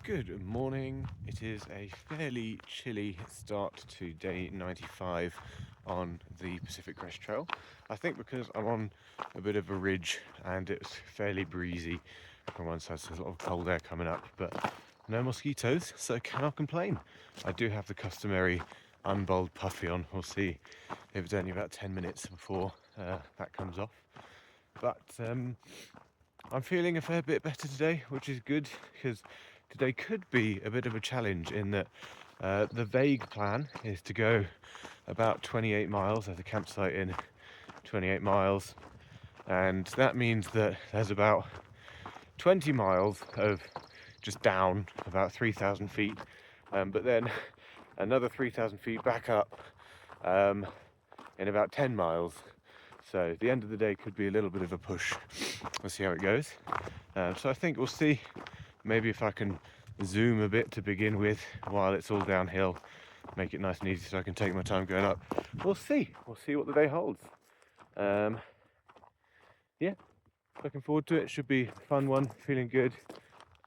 Good morning. It is a fairly chilly start to day 95 on the Pacific Crest Trail. I think because I'm on a bit of a ridge and it's fairly breezy from one side, so there's a lot of cold air coming up, but no mosquitoes, so cannot complain. I do have the customary unbowled puffy on. We'll see if it's only about 10 minutes before that comes off. But I'm feeling a fair bit better today, which is good because today could be a bit of a challenge in that the vague plan is to go about 28 miles. There's a campsite in 28 miles, and that means that there's about 20 miles of just down about 3,000 feet, but then another 3,000 feet back up um, in about 10 miles. So the end of the day could be a little bit of a push. We'll see how it goes. So I think we'll see maybe if I can zoom a bit to begin with while it's all downhill, make it nice and easy so I can take my time going up. We'll see what the day holds. Yeah, looking forward to it. Should be a fun one. Feeling good,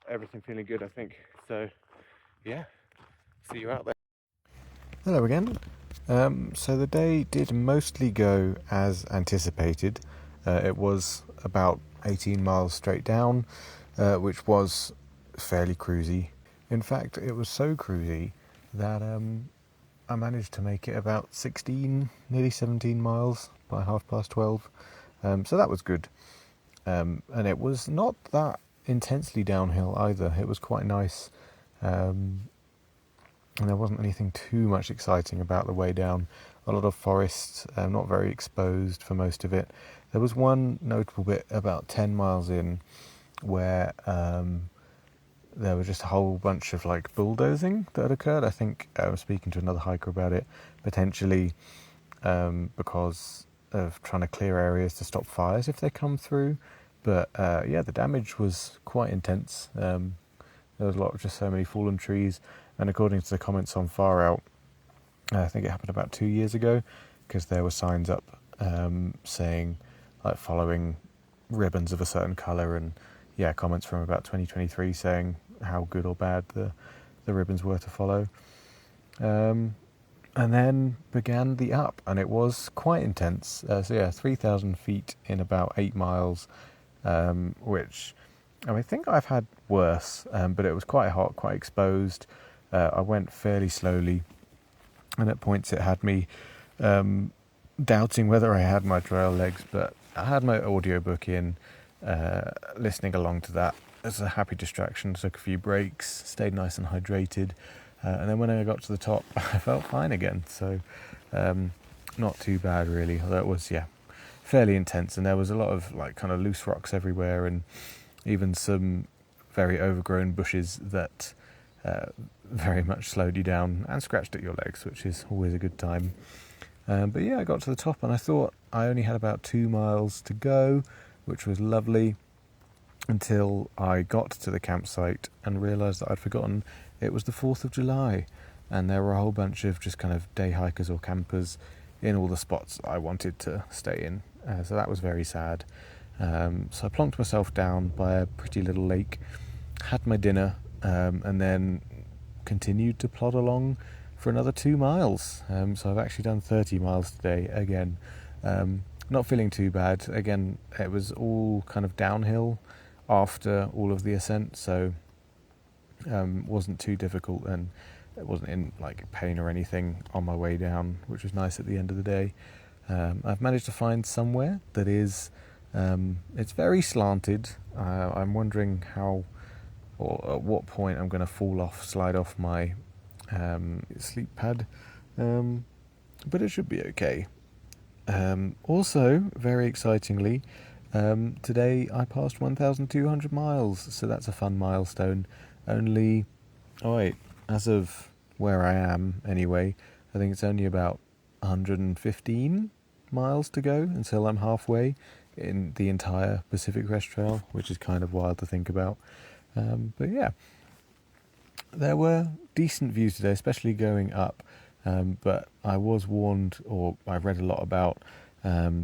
everything feeling good, I think. So yeah, see you out there. Hello again. So the day did mostly go as anticipated. It was about 18 miles straight down, which was fairly cruisy. In fact, it was so cruisy that I managed to make it about 16, nearly 17 miles by 12:30. So that was good. And it was not that intensely downhill either. It was quite nice. And there wasn't anything too much exciting about the way down. A lot of forest, not very exposed for most of it. There was one notable bit about 10 miles in where there was just a whole bunch of like bulldozing that had occurred. I think I was speaking to another hiker about it, potentially because of trying to clear areas to stop fires if they come through. But yeah, the damage was quite intense. There was a lot of just so many fallen trees, and according to the comments on Far Out, I think it happened about 2 years ago, because there were signs up saying, like, following ribbons of a certain colour, and yeah, comments from about 2023 saying how good or bad the ribbons were to follow. And then began the up, and it was quite intense. So yeah, 3,000 feet in about 8 miles, which I think I've had worse, but it was quite hot, quite exposed. I went fairly slowly, and at points it had me doubting whether I had my trail legs, but I had my audiobook in, listening along to that as a happy distraction. Took a few breaks, stayed nice and hydrated, and then when I got to the top, I felt fine again. So not too bad really, although it was, yeah, fairly intense, and there was a lot of like kind of loose rocks everywhere, and even some very overgrown bushes that very much slowed you down and scratched at your legs, which is always a good time. But yeah, I got to the top and I thought I only had about 2 miles to go, which was lovely, until I got to the campsite and realised that I'd forgotten it was the 4th of July, and there were a whole bunch of just kind of day hikers or campers in all the spots I wanted to stay in. So that was very sad. So I plonked myself down by a pretty little lake, had my dinner, and then continued to plod along for another 2 miles. So I've actually done 30 miles today again. Not feeling too bad. Again, it was all kind of downhill after all of the ascent, so wasn't too difficult, and it wasn't in like pain or anything on my way down, which was nice at the end of the day. I've managed to find somewhere that is it's very slanted. I'm wondering how or at what point I'm going to slide off my sleep pad, but it should be okay. Also, very excitingly, today I passed 1,200 miles, so that's a fun milestone. Only, as of where I am anyway, I think it's only about 115 miles to go until I'm halfway in the entire Pacific Crest Trail, which is kind of wild to think about. But yeah, there were decent views today, especially going up. But I was warned, or I read a lot about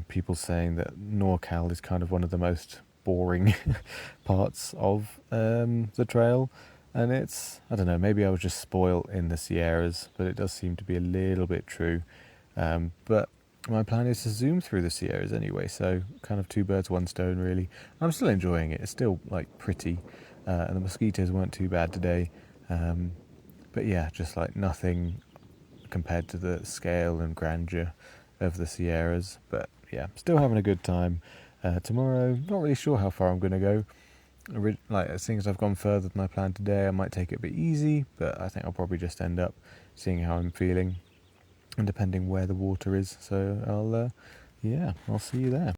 people saying that NorCal is kind of one of the most boring parts of the trail. And it's, I don't know, maybe I was just spoilt in the Sierras, but it does seem to be a little bit true. But my plan is to zoom through the Sierras anyway, so kind of two birds, one stone really. I'm still enjoying it. It's still like pretty, and the mosquitoes weren't too bad today. But yeah, just like nothing compared to the scale and grandeur of the Sierras. But yeah, still having a good time. Tomorrow, not really sure how far I'm going to go. Like, seeing as I've gone further than I planned today, I might take it a bit easy, but I think I'll probably just end up seeing how I'm feeling and depending where the water is. So I'll see you there.